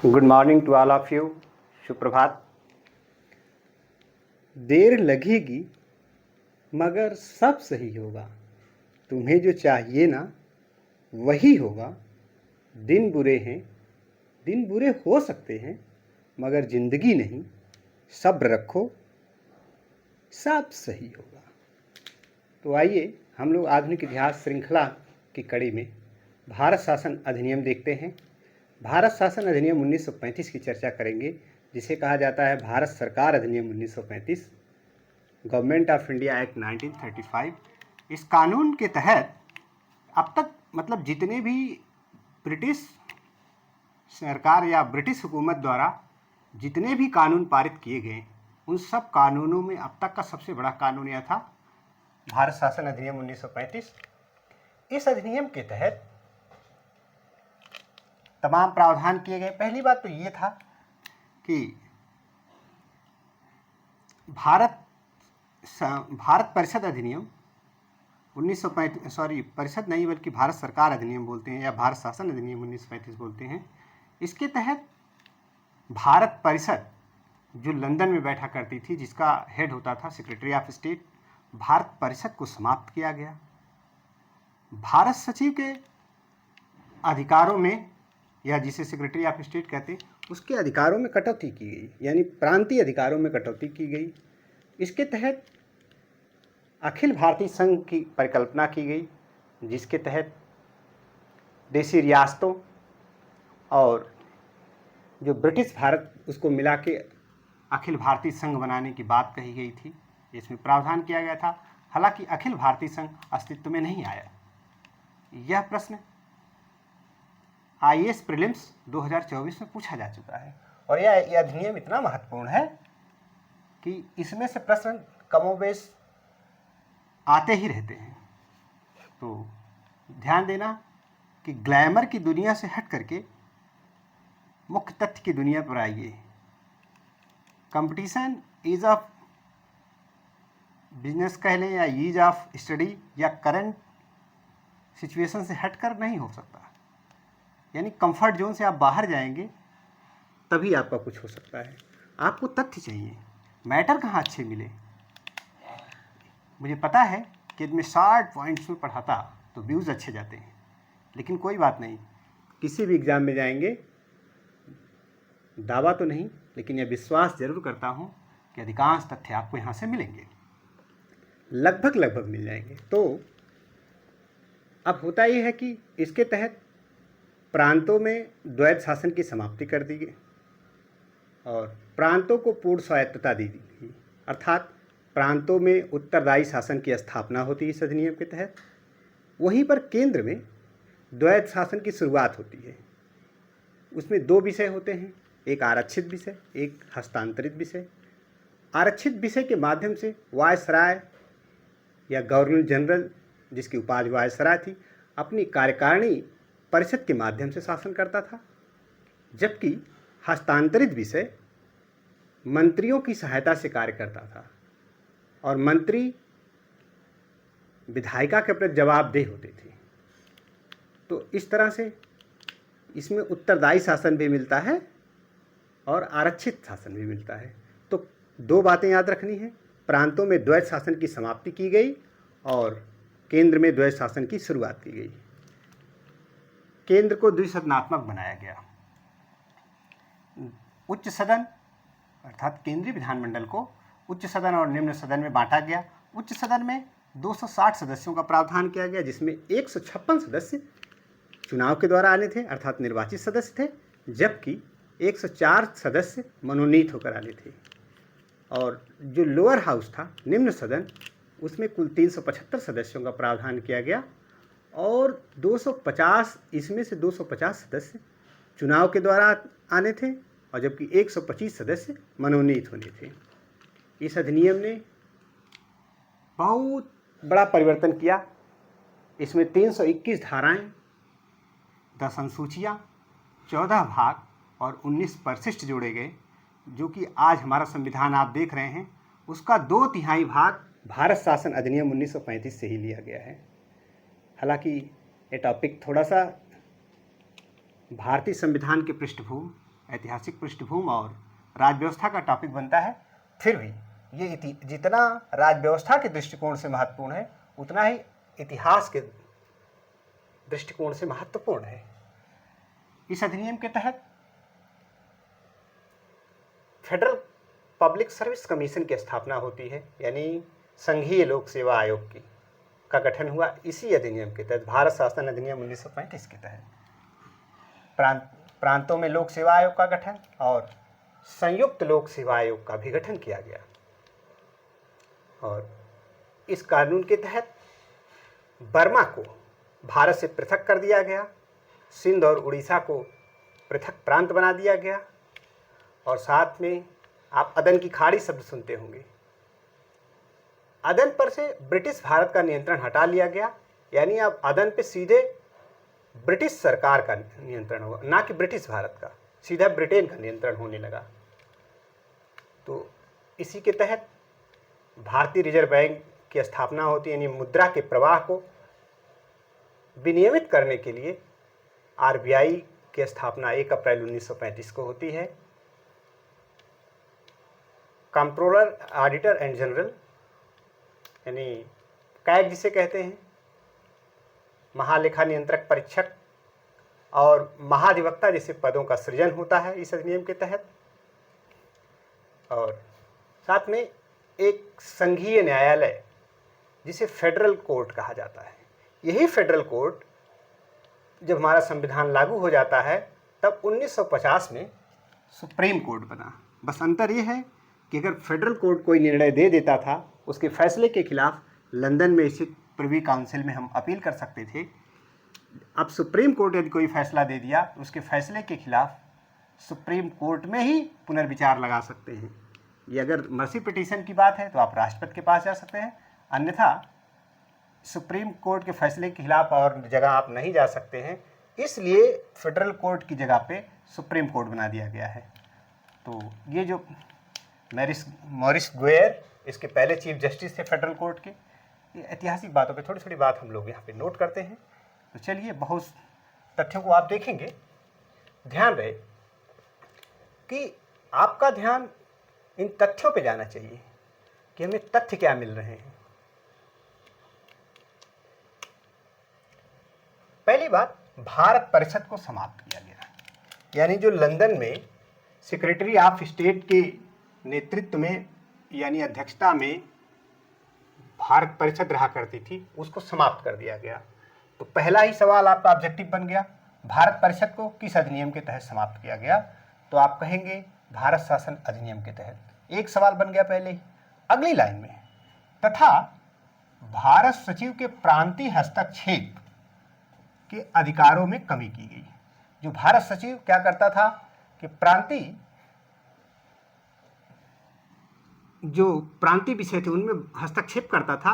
Good morning to all of you. सुप्रभात। देर लगेगी मगर सब सही होगा। तुम्हें जो चाहिए ना वही होगा। दिन बुरे हैं, दिन बुरे हो सकते हैं, मगर ज़िंदगी नहीं। सब्र रखो, सब सही होगा। तो आइए हम लोग आधुनिक इतिहास श्रृंखला की कड़ी में भारत शासन अधिनियम देखते हैं। भारत शासन अधिनियम 1935 की चर्चा करेंगे, जिसे कहा जाता है भारत सरकार अधिनियम 1935, गवर्नमेंट ऑफ इंडिया एक्ट 1935। इस कानून के तहत अब तक मतलब जितने भी ब्रिटिश सरकार या ब्रिटिश हुकूमत द्वारा जितने भी कानून पारित किए गए, उन सब कानूनों में अब तक का सबसे बड़ा कानून यह था, भारत शासन अधिनियम 1935। इस अधिनियम के तहत तमाम प्रावधान किए गए। पहली बात तो ये था कि भारत परिषद अधिनियम 1935, परिषद नहीं बल्कि भारत सरकार अधिनियम बोलते हैं या भारत शासन अधिनियम 1935 बोलते हैं। इसके तहत भारत परिषद जो लंदन में बैठा करती थी, जिसका हेड होता था सेक्रेटरी ऑफ स्टेट, भारत परिषद को समाप्त किया गया। भारत सचिव के अधिकारों में, या जिसे सेक्रेटरी ऑफ स्टेट कहते हैं, उसके अधिकारों में कटौती की गई, यानी प्रांतीय अधिकारों में कटौती की गई। इसके तहत अखिल भारतीय संघ की परिकल्पना की गई, जिसके तहत देशी रियासतों और जो ब्रिटिश भारत, उसको मिला के अखिल भारतीय संघ बनाने की बात कही गई थी। इसमें प्रावधान किया गया था। हालांकि अखिल भारतीय संघ अस्तित्व में नहीं आया। यह प्रश्न IAS प्रीलिम्स 2024 में पूछा जा चुका है, और यह अधिनियम इतना महत्वपूर्ण है कि इसमें से प्रश्न कमोबेश आते ही रहते हैं। तो ध्यान देना कि ग्लैमर की दुनिया से हट करके मुख्य तथ्य की दुनिया पर आइए। कंपटीशन, ईज ऑफ बिजनेस कह लें या ईज ऑफ स्टडी या करंट सिचुएशन से हटकर नहीं हो सकता। यानी कंफर्ट जोन से आप बाहर जाएंगे तभी आपका कुछ हो सकता है। आपको तथ्य चाहिए, मैटर कहाँ अच्छे मिले। मुझे पता है कि मैं 60 पॉइंट्स में पढ़ाता तो व्यूज़ अच्छे जाते हैं, लेकिन कोई बात नहीं, किसी भी एग्ज़ाम में जाएंगे, दावा तो नहीं लेकिन यह विश्वास ज़रूर करता हूँ कि अधिकांश तथ्य आपको यहाँ से मिलेंगे, लगभग मिल जाएंगे। तो अब होता ये है कि इसके तहत प्रांतों में द्वैध शासन की समाप्ति कर दी गई और प्रांतों को पूर्ण स्वायत्तता दी गई, अर्थात प्रांतों में उत्तरदायी शासन की स्थापना होती है इस अधिनियम के तहत। वहीं पर केंद्र में द्वैध शासन की शुरुआत होती है। उसमें दो विषय होते हैं, एक आरक्षित विषय, एक हस्तांतरित विषय। आरक्षित विषय के माध्यम से वायसराय या गवर्नर जनरल, जिसकी उपाधि वायसराय थी, अपनी कार्यकारिणी परिषद के माध्यम से शासन करता था, जबकि हस्तांतरित विषय मंत्रियों की सहायता से कार्य करता था और मंत्री विधायिका के प्रति जवाबदेह होते थे। तो इस तरह से इसमें उत्तरदायी शासन भी मिलता है और आरक्षित शासन भी मिलता है। तो दो बातें याद रखनी है, प्रांतों में द्वैध शासन की समाप्ति की गई और केंद्र में द्वैध शासन की शुरुआत की गई। केंद्र को द्विसदनात्मक बनाया गया। उच्च सदन अर्थात केंद्रीय विधानमंडल को उच्च सदन और निम्न सदन में बांटा गया। उच्च सदन में 260 सदस्यों का प्रावधान किया गया, जिसमें 156 सदस्य चुनाव के द्वारा आने थे, अर्थात निर्वाचित सदस्य थे, जबकि 104 सदस्य मनोनीत होकर आने थे। और जो लोअर हाउस था, निम्न सदन, उसमें कुल 375 सदस्यों का प्रावधान किया गया और 250, इसमें से 250 सदस्य चुनाव के द्वारा आने थे और जबकि 125 सदस्य मनोनीत होने थे। इस अधिनियम ने बहुत बड़ा परिवर्तन किया। इसमें 321 धाराएं, 10 अनुसूचियाँ, 14 भाग और 19 परिशिष्ट जोड़े गए, जो कि आज हमारा संविधान आप देख रहे हैं, उसका 2/3 भाग भारत शासन अधिनियम 1935 से ही लिया गया है। हालांकि ये टॉपिक थोड़ा सा भारतीय संविधान के पृष्ठभूमि ऐतिहासिक पृष्ठभूमि और राज व्यवस्था का टॉपिक बनता है, फिर भी ये जितना राज व्यवस्था के दृष्टिकोण से महत्वपूर्ण है उतना ही इतिहास के दृष्टिकोण से महत्वपूर्ण है। इस अधिनियम के तहत फेडरल पब्लिक सर्विस कमीशन की स्थापना होती है, यानी संघीय लोक सेवा आयोग की का गठन हुआ इसी अधिनियम के तहत, भारत शासन अधिनियम 1935 के तहत। प्रांतों में लोक सेवा आयोग का गठन और संयुक्त लोक सेवा आयोग का भी गठन किया गया। और इस कानून के तहत बर्मा को भारत से पृथक कर दिया गया, सिंध और उड़ीसा को पृथक प्रांत बना दिया गया, और साथ में आप अदन की खाड़ी शब्द सुनते होंगे। अदन पर से ब्रिटिश भारत का नियंत्रण हटा लिया गया, यानी अब अदन पे सीधे ब्रिटिश सरकार का नियंत्रण होगा, ना कि ब्रिटिश भारत का, सीधा ब्रिटेन का नियंत्रण होने लगा। तो इसी के तहत भारतीय रिजर्व बैंक की स्थापना होती है, यानी मुद्रा के प्रवाह को विनियमित करने के लिए आरबीआई की स्थापना 1 अप्रैल 1935 को होती है। कंट्रोलर, ऑडिटर एंड जनरल, यानी कैग जिसे कहते हैं, महालेखा नियंत्रक, परीक्षक और महाधिवक्ता जैसे पदों का सृजन होता है इस अधिनियम के तहत। और साथ में एक संघीय न्यायालय जिसे फेडरल कोर्ट कहा जाता है। यही फेडरल कोर्ट जब हमारा संविधान लागू हो जाता है तब 1950 में सुप्रीम कोर्ट बना। बस अंतर ये है कि अगर फेडरल कोर्ट कोई निर्णय दे देता था, उसके फैसले के खिलाफ लंदन में स्थित प्रिवी काउंसिल में हम अपील कर सकते थे। अब सुप्रीम कोर्ट यदि कोई फैसला दे दिया, उसके फैसले के खिलाफ सुप्रीम कोर्ट में ही पुनर्विचार लगा सकते हैं। ये अगर मर्सी पिटीशन की बात है तो आप राष्ट्रपति के पास जा सकते हैं, अन्यथा सुप्रीम कोर्ट के फैसले के खिलाफ और जगह आप नहीं जा सकते हैं। इसलिए फेडरल कोर्ट की जगह पे सुप्रीम कोर्ट बना दिया गया है। तो ये जो मॉरिस गोयर, इसके पहले चीफ जस्टिस थे फेडरल कोर्ट के, ये ऐतिहासिक बातों पे थोड़ी थोड़ी बात हम लोग यहाँ पे नोट करते हैं। तो चलिए, बहुत तथ्यों को आप देखेंगे, ध्यान रहे कि आपका ध्यान इन तथ्यों पे जाना चाहिए कि हमें तथ्य क्या मिल रहे हैं। पहली बात, भारत परिषद को समाप्त किया गया, यानी जो लंदन में सेक्रेटरी ऑफ स्टेट के नेतृत्व में यानी अध्यक्षता में भारत परिषद रहा करती थी, उसको समाप्त कर दिया गया। तो पहला ही सवाल आपका ऑब्जेक्टिव बन गया, भारत परिषद को किस अधिनियम के तहत समाप्त किया गया? तो आप कहेंगे भारत शासन अधिनियम के तहत। एक सवाल बन गया पहले ही। अगली लाइन में, तथा भारत सचिव के प्रांतीय हस्तक्षेप के अधिकारों में कमी की गई। जो भारत सचिव क्या करता था कि प्रांतीय विषय थे उनमें हस्तक्षेप करता था।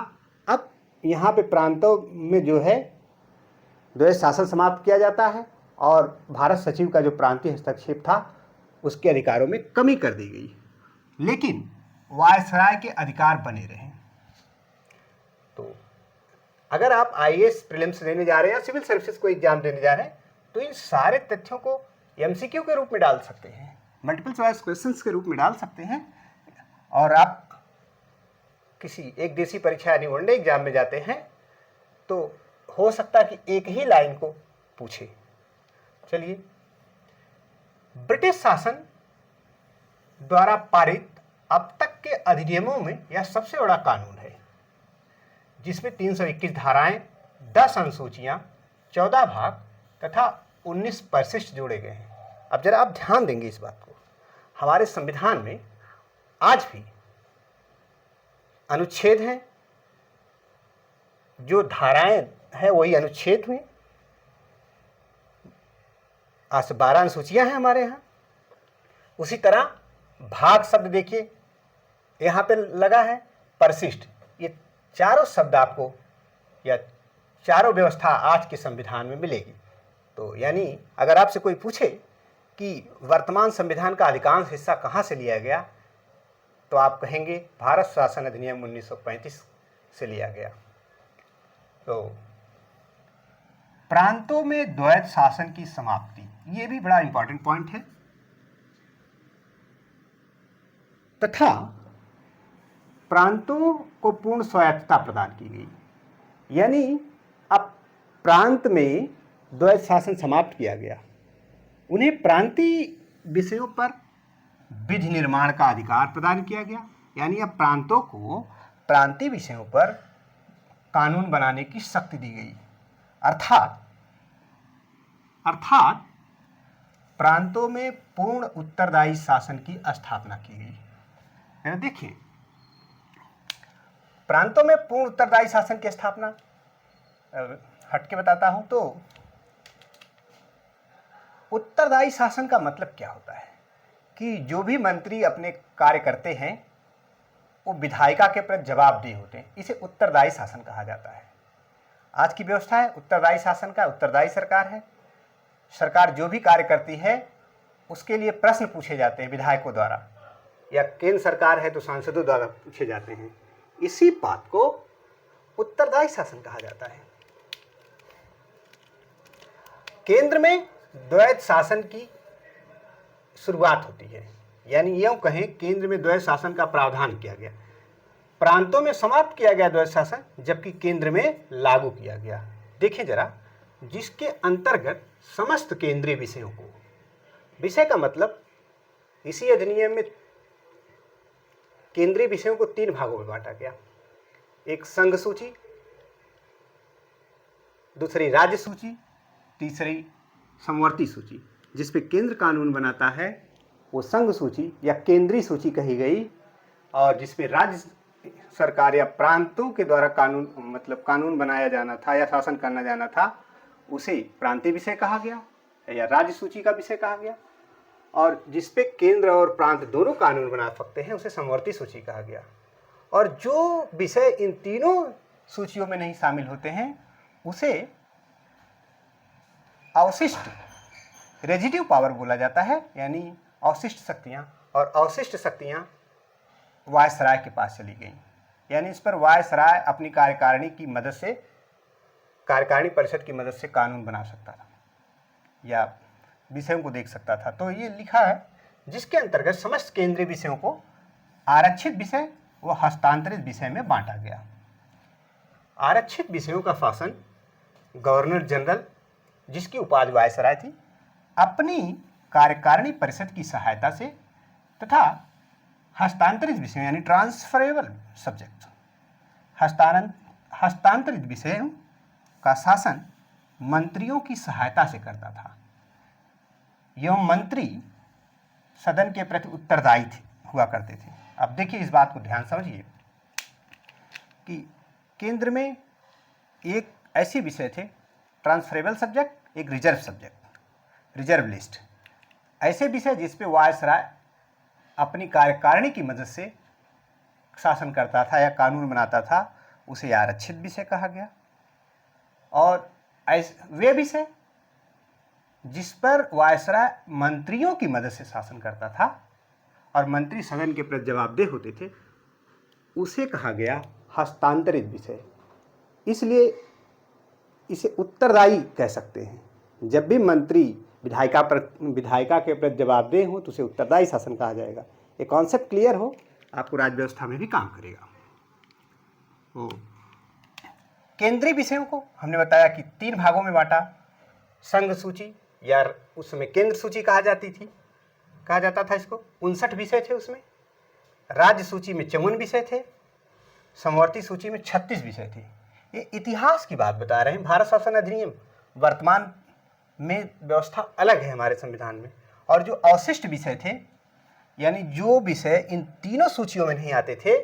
अब यहाँ पे प्रांतों में जो है शासन समाप्त किया जाता है और भारत सचिव का जो प्रांतीय हस्तक्षेप था उसके अधिकारों में कमी कर दी गई, लेकिन वायसराय के अधिकार बने रहे। तो अगर आप आईएएस प्रीलिम्स देने जा रहे हैं या सिविल सर्विसेज को एग्जाम देने जा रहे हैं तो इन सारे तथ्यों को एमसीक्यू के रूप में डाल सकते हैं, मल्टीपल चॉइस क्वेश्चंस के रूप में डाल सकते हैं। और आप किसी एक देशी परीक्षा यानी वनडे एग्जाम में जाते हैं तो हो सकता है कि एक ही लाइन को पूछे। चलिए, ब्रिटिश शासन द्वारा पारित अब तक के अधिनियमों में यह सबसे बड़ा कानून है, जिसमें 321 धाराएं, 10 अनुसूचियां, 14 भाग तथा 19 परिशिष्ट जोड़े गए हैं। अब जरा आप ध्यान देंगे इस बात को, हमारे संविधान में आज भी अनुच्छेद हैं, जो धाराएं हैं वही अनुच्छेद हुए। आज से 12 अनुसूचियां हैं हमारे यहाँ। उसी तरह भाग शब्द देखिए यहाँ पे लगा है, परिशिष्ट, ये चारों शब्द आपको या चारों व्यवस्था आज के संविधान में मिलेगी। तो यानी अगर आपसे कोई पूछे कि वर्तमान संविधान का अधिकांश हिस्सा कहाँ से लिया गया, तो आप कहेंगे भारत शासन अधिनियम 1935 से लिया गया। तो प्रांतों में द्वैत शासन की समाप्ति, ये भी बड़ा इंपॉर्टेंट पॉइंट है। तथा प्रांतों को पूर्ण स्वायत्तता प्रदान की गई। यानी अब प्रांत में द्वैत शासन समाप्त किया गया, उन्हें प्रांतीय विषयों पर विधि निर्माण का अधिकार प्रदान किया गया। यानी अब प्रांतों को प्रांतीय विषयों पर कानून बनाने की शक्ति दी गई। अर्थात प्रांतों में पूर्ण उत्तरदायी शासन की स्थापना की गई। देखिए, प्रांतों में पूर्ण उत्तरदायी शासन की स्थापना हट के बताता हूं तो उत्तरदायी शासन का मतलब क्या होता है कि जो भी मंत्री अपने कार्य करते हैं वो विधायिका के प्रति जवाबदेह होते हैं। इसे उत्तरदायी शासन कहा जाता है। आज की व्यवस्था है उत्तरदायी शासन का। उत्तरदायी सरकार है। सरकार जो भी कार्य करती है उसके लिए प्रश्न पूछे जाते हैं विधायकों द्वारा, या केंद्र सरकार है तो सांसदों द्वारा पूछे जाते हैं। इसी बात को उत्तरदायी शासन कहा जाता है। केंद्र में द्वैत शासन की शुरुआत होती है, यानी यूं कहें केंद्र में द्वैत शासन का प्रावधान किया गया। प्रांतों में समाप्त किया गया द्वैत शासन, जबकि केंद्र में लागू किया गया। देखें जरा, जिसके अंतर्गत समस्त केंद्रीय विषयों को, विषय का मतलब इसी अधिनियम में केंद्रीय विषयों को 3 भागों में बांटा गया। एक संघ सूची, दूसरी राज्य सूची, तीसरी समवर्ती सूची। जिस पे केंद्र कानून बनाता है वो संघ सूची या केंद्रीय सूची कही गई, और जिसमें राज्य सरकार या प्रांतों के द्वारा कानून बनाया जाना था या शासन करना जाना था उसे प्रांतीय विषय कहा गया या राज्य सूची का विषय कहा गया। और जिस पे केंद्र और प्रांत दोनों कानून बना सकते हैं उसे समवर्ती सूची कहा गया। और जो विषय इन तीनों सूचियों में नहीं शामिल होते हैं उसे अवशिष्ट रेजिडिव पावर बोला जाता है, यानी अवशिष्ट शक्तियां। और अवशिष्ट शक्तियां वायसराय के पास चली गई। यानी इस पर वायसराय अपनी कार्यकारिणी की मदद से, कार्यकारिणी परिषद की मदद से कानून बना सकता था या विषयों को देख सकता था। तो ये लिखा है जिसके अंतर्गत समस्त केंद्रीय विषयों को आरक्षित विषय व हस्तांतरित विषय में बांटा गया। आरक्षित विषयों का शासन गवर्नर जनरल, जिसकी उपाधि वायसराय थी, अपनी कार्यकारिणी परिषद की सहायता से, तथा हस्तांतरित विषय यानी ट्रांसफरेबल सब्जेक्ट, हस्तांतरित विषयों का शासन मंत्रियों की सहायता से करता था। एवं मंत्री सदन के प्रति उत्तरदायी हुआ करते थे। अब देखिए, इस बात को ध्यान समझिए कि केंद्र में एक ऐसे विषय थे ट्रांसफरेबल सब्जेक्ट, एक रिजर्व सब्जेक्ट, रिजर्व लिस्ट। ऐसे विषय जिस पे वायसराय अपनी कार्यकारिणी की मदद से शासन करता था या कानून बनाता था उसे आरक्षित विषय कहा गया। और वे विषय जिस पर वायसराय मंत्रियों की मदद से शासन करता था और मंत्री सदन के प्रति जवाबदेह होते थे उसे कहा गया हस्तांतरित विषय। इसलिए इसे उत्तरदायी कह सकते हैं। जब भी मंत्री विधायिका के प्रति जवाबदेह हो तो उसे उत्तरदायी शासन कहा जाएगा। ये कॉन्सेप्ट क्लियर हो, आपको राज्य व्यवस्था में भी काम करेगा। केंद्रीय विषयों को हमने बताया कि 3 भागों में बांटा। संघ सूची या उस समय केंद्र सूची कहा जाता था इसको। 59 विषय थे उसमें। राज्य सूची में 54 विषय थे। समवर्ती सूची में 36 विषय थे। ये इतिहास की बात बता रहे हैं। भारत शासन अधिनियम वर्तमान में व्यवस्था अलग है हमारे संविधान में। और जो अवशिष्ट विषय थे, यानी जो विषय इन तीनों सूचियों में नहीं आते थे,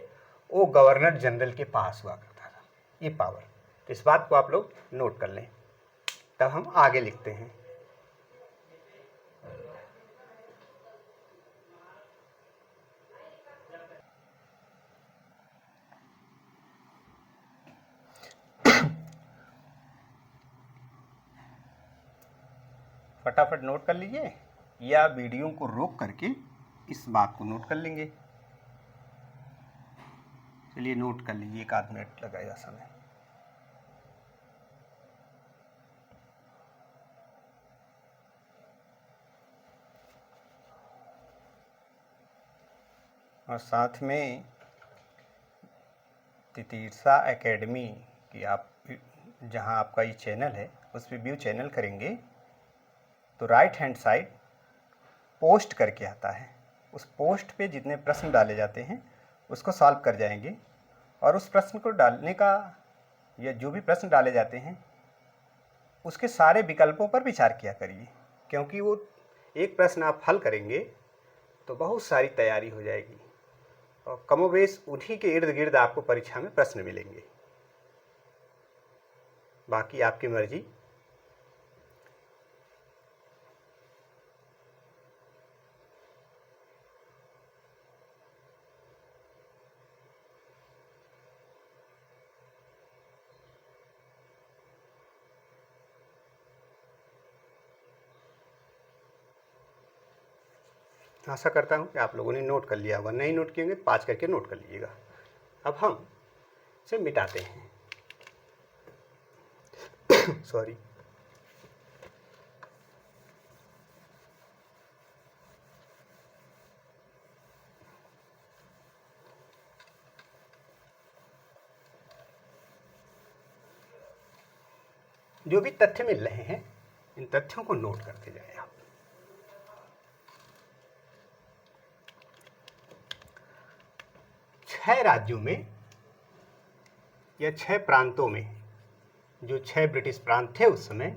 वो गवर्नर जनरल के पास हुआ करता था ये पावर। तो इस बात को आप लोग नोट कर लें। तब हम आगे लिखते हैं। फटाफट नोट कर लीजिए या वीडियो को रोक करके इस बात को नोट कर लेंगे। चलिए नोट कर लीजिए, 1 आध मिनट लगेगा समय। और साथ में तितीर्सा एकेडमी की आप जहां आपका ये चैनल है उस पर व्यू चैनल करेंगे तो राइट हैंड साइड पोस्ट करके आता है। उस पोस्ट पे जितने प्रश्न डाले जाते हैं उसको सॉल्व कर जाएंगे और उस प्रश्न को डालने का या जो भी प्रश्न डाले जाते हैं उसके सारे विकल्पों पर विचार किया करिए, क्योंकि वो एक प्रश्न आप हल करेंगे तो बहुत सारी तैयारी हो जाएगी और कमोबेश उन्हीं के इर्द गिर्द आपको परीक्षा में प्रश्न मिलेंगे। बाकी आपकी मर्जी। आशा करता हूँ कि आप लोगों ने नोट कर लिया होगा, नहीं नोट किएंगे 5 करके नोट कर लीजिएगा। अब हम इसे मिटाते हैं। सॉरी। जो भी तथ्य मिल रहे हैं इन तथ्यों को नोट करते जाएं आप। छह राज्यों में या 6 प्रांतों में, जो 6 ब्रिटिश प्रांत थे उस समय,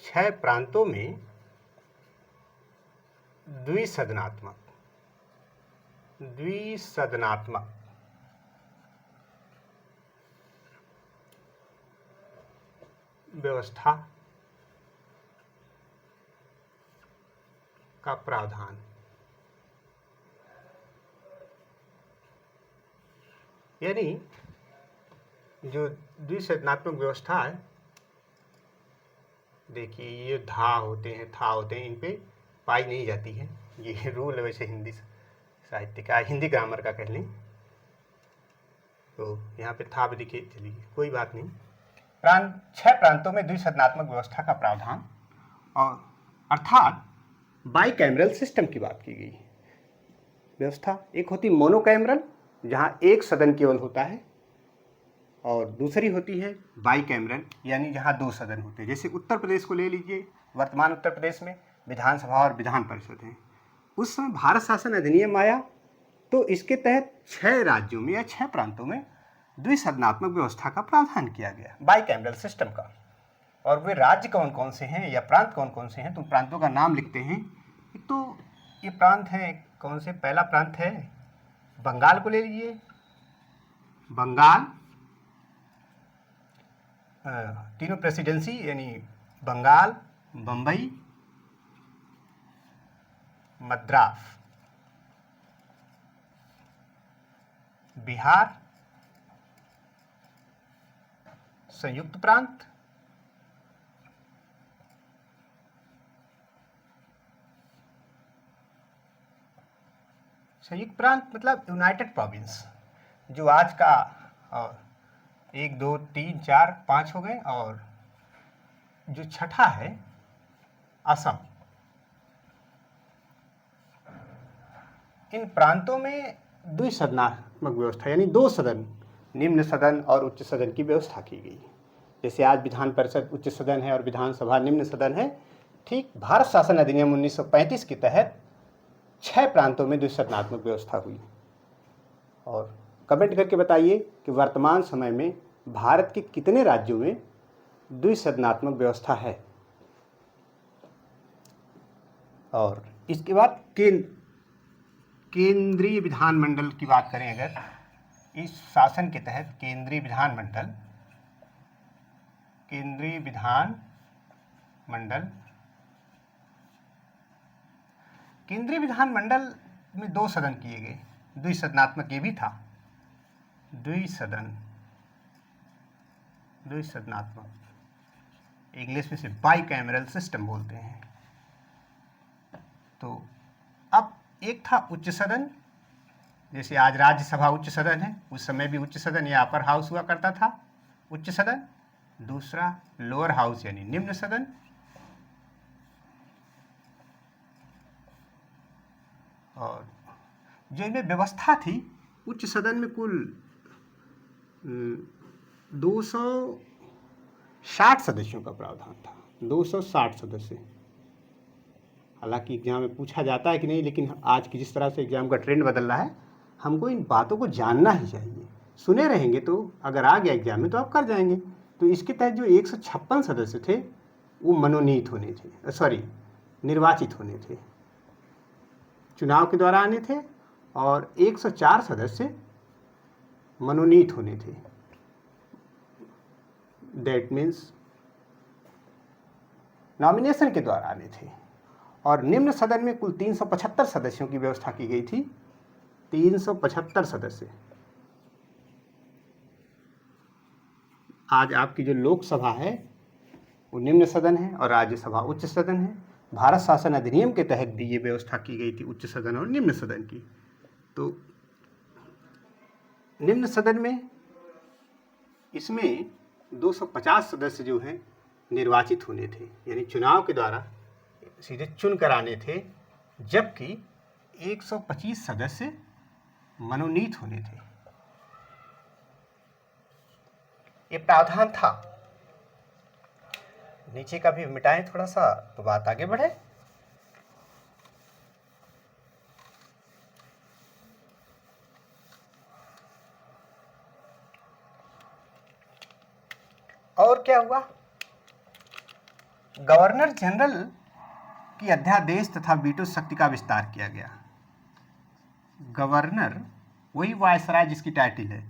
6 प्रांतों में द्विसदनात्मक व्यवस्था का प्रावधान, यानी जो द्विसदनात्मक व्यवस्था है, देखिए ये धा होते हैं, था होते हैं, इन पे पाई नहीं जाती है। ये रूल है वैसे हिंदी साहित्य का, हिंदी ग्रामर का कह लें तो यहाँ पे था भी लिखिए, चलिए कोई बात नहीं। 6 प्रांतों में द्विसदनात्मक व्यवस्था का प्रावधान, और अर्थात बाई कैमरल सिस्टम की बात की गई व्यवस्था। एक होती मोनोकैमरल जहाँ एक सदन केवल होता है, और दूसरी होती है बाई कैमरल यानी जहाँ 2 सदन होते हैं। जैसे उत्तर प्रदेश को ले लीजिए, वर्तमान उत्तर प्रदेश में विधानसभा और विधान परिषद है। उस समय भारत शासन अधिनियम आया तो इसके तहत 6 राज्यों में या 6 प्रांतों में द्विसदनात्मक व्यवस्था का प्रावधान किया गया, बाई कैमरल सिस्टम का। और वे राज्य कौन कौन से हैं या प्रांत कौन कौन से हैं, तो प्रांतों का नाम लिखते हैं। एक तो ये प्रांत हैं कौन से, पहला प्रांत है बंगाल को ले लीजिए, बंगाल, तीनों प्रेसिडेंसी यानी बंगाल, बंबई, मद्रास, बिहार, संयुक्त प्रांत, संयुक्त प्रांत मतलब यूनाइटेड प्रोविंस, जो आज का 1 2 3 4 5 हो गए, और जो छठा है असम। इन प्रांतों में द्विसदनात्मक व्यवस्था यानी 2 सदन, निम्न सदन और उच्च सदन की व्यवस्था की गई। जैसे आज विधान परिषद उच्च सदन है और विधानसभा निम्न सदन है, ठीक भारत शासन अधिनियम 1935 के तहत 6 प्रांतों में द्विसदनात्मक व्यवस्था हुई। और कमेंट करके बताइए कि वर्तमान समय में भारत के कितने राज्यों में द्विसदनात्मक व्यवस्था है। और इसके बाद केंद्रीय विधानमंडल की बात करें, अगर इस शासन के तहत केंद्रीय विधानमंडल में 2 सदन किए गए, द्विसदनात्मक ये भी था, द्विसदनात्मक इंग्लिश में से बाई कैमरल सिस्टम बोलते हैं। तो अब एक था उच्च सदन, जैसे आज राज्यसभा उच्च सदन है, उस समय भी उच्च सदन या अपर हाउस हुआ करता था, उच्च सदन। दूसरा लोअर हाउस यानी निम्न सदन। और जो इनमें व्यवस्था थी, उच्च सदन में कुल 260 सदस्यों का प्रावधान था, 260 सदस्य। हालांकि एग्जाम में पूछा जाता है कि नहीं, लेकिन आज की जिस तरह से एग्जाम का ट्रेंड बदल रहा है, हमको इन बातों को जानना ही चाहिए। सुने रहेंगे तो अगर आ गया एग्जाम में तो आप कर जाएंगे। तो इसके तहत जो 156 सदस्य थे वो मनोनीत होने थे, सॉरी निर्वाचित होने थे, चुनाव के द्वारा आने थे, और 104 सदस्य मनोनीत होने थे। दैट मीन्स नॉमिनेशन के द्वारा आने थे। और निम्न सदन में कुल 375 सदस्यों की व्यवस्था की गई थी, 375 सदस्य। आज आपकी जो लोकसभा है वो निम्न सदन है और राज्यसभा उच्च सदन है। भारत शासन अधिनियम के तहत भी ये व्यवस्था की गई थी उच्च सदन और निम्न सदन की। तो निम्न सदन में इसमें 250 सदस्य जो हैं निर्वाचित होने थे, यानी चुनाव के द्वारा सीधे चुन कर आने थे, जबकि 125 सदस्य मनोनीत होने थे। ये प्रावधान था। नीचे का भी मिटाएं थोड़ा सा तो बात आगे बढ़े। और क्या हुआ, गवर्नर जनरल की अध्यादेश तथा वीटो शक्ति का विस्तार किया गया। गवर्नर वही वायसराय जिसकी टाइटल है,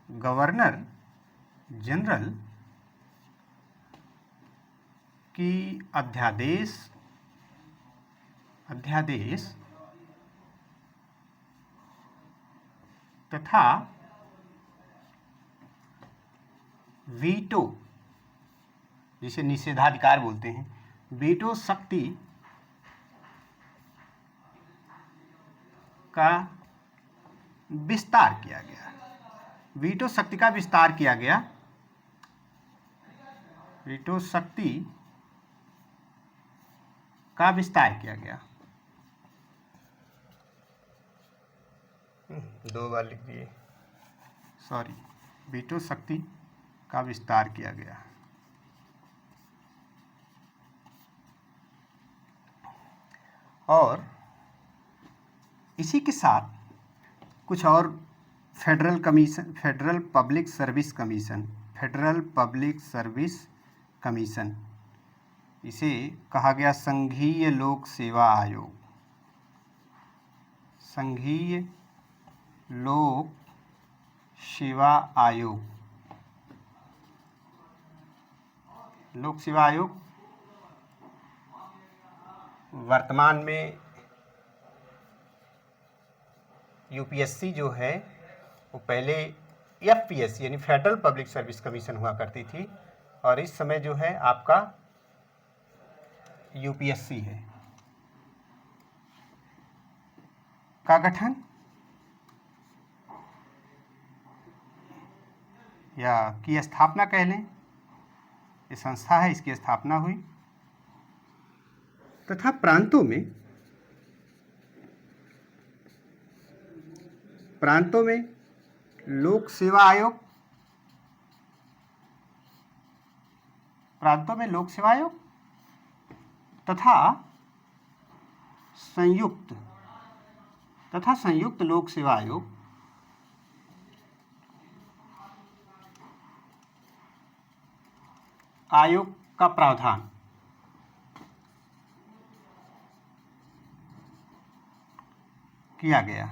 गवर्नर जनरल की अध्यादेश तथा वीटो, जिसे निषेधाधिकार बोलते हैं, वीटो शक्ति का विस्तार किया गया। वीटो शक्ति का विस्तार किया गया। वीटो शक्ति का विस्तार किया गया। 2 बार लिख दिए, सॉरी। वीटो शक्ति का विस्तार किया गया। और इसी के साथ कुछ और फेडरल पब्लिक सर्विस कमीशन, इसे कहा गया संघीय लोक सेवा आयोग। संघीय लोक सेवा आयोग, लोक सेवा आयोग वर्तमान में यूपीएससी जो है वो पहले एफपीएससी यानी फेडरल पब्लिक सर्विस कमीशन हुआ करती थी, और इस समय जो है आपका यूपीएससी है का गठन या की स्थापना कह लें, ये संस्था है, इसकी स्थापना हुई। तथा प्रांतों में लोक सेवा आयोग, तथा संयुक्त लोक सेवा आयोग का प्रावधान किया गया।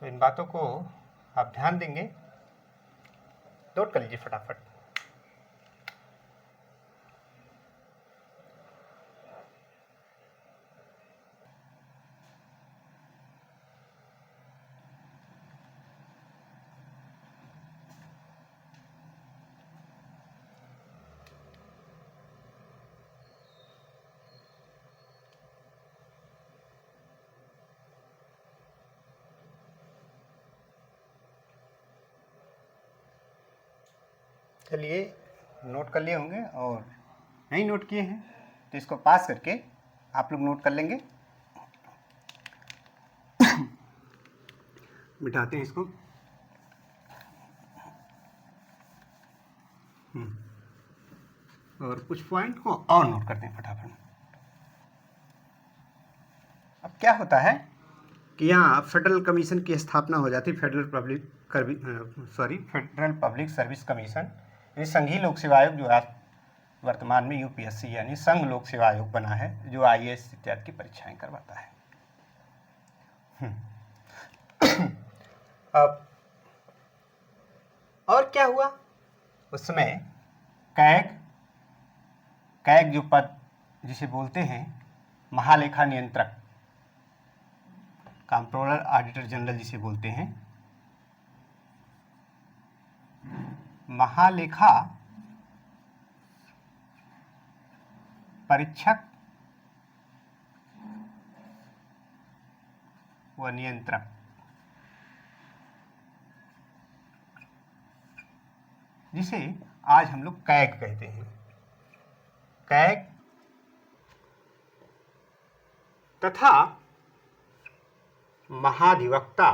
तो इन बातों को आप ध्यान देंगे, नोट कर लीजिए फटाफट। चलिए, नोट कर लिए होंगे, और नहीं नोट किए हैं तो इसको पास करके आप लोग नोट कर लेंगे। मिटाते हैं इसको। और कुछ पॉइंट को और नोट करते हैं फटाफट। अब क्या होता है कि यहाँ फेडरल कमीशन की स्थापना हो जाती है, फेडरल पब्लिक सर्विस कमीशन, यानी संघीय लोक सेवा आयोग, जो आज वर्तमान में यूपीएससी यानी संघ लोक सेवा आयोग बना है, जो आईएएस इत्यादि की परीक्षाएं करवाता है। अब और क्या हुआ उसमें, कैग जो पद जिसे बोलते हैं महालेखा नियंत्रक, कंट्रोलर ऑडिटर जनरल जिसे बोलते हैं, महालेखा परीक्षक व नियंत्रक, जिसे आज हम लोग कैग कहते हैं, कैग, तथा महाधिवक्ता,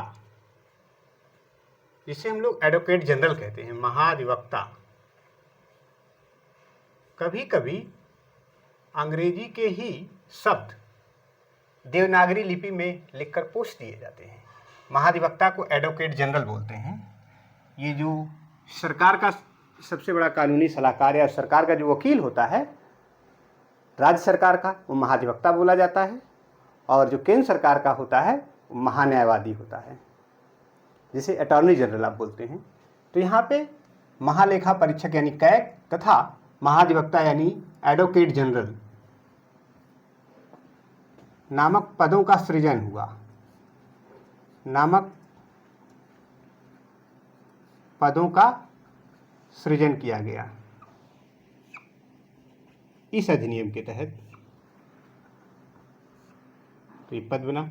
जिसे हम लोग एडवोकेट जनरल कहते हैं, महाधिवक्ता। कभी कभी अंग्रेजी के ही शब्द देवनागरी लिपि में लिखकर पोस्ट दिए जाते हैं। महाधिवक्ता को एडवोकेट जनरल बोलते हैं। ये जो सरकार का सबसे बड़ा कानूनी सलाहकार या सरकार का जो वकील होता है राज्य सरकार का, वो महाधिवक्ता बोला जाता है, और जो केंद्र सरकार का होता है वो महान्यायवादी होता है, जिसे अटॉर्नी जनरल आप बोलते हैं। तो यहाँ पे महालेखा परीक्षक यानी कैग तथा महाधिवक्ता यानी एडवोकेट जनरल नामक पदों का सृजन हुआ, नामक पदों का सृजन किया गया इस अधिनियम के तहत। तो ये पद बना।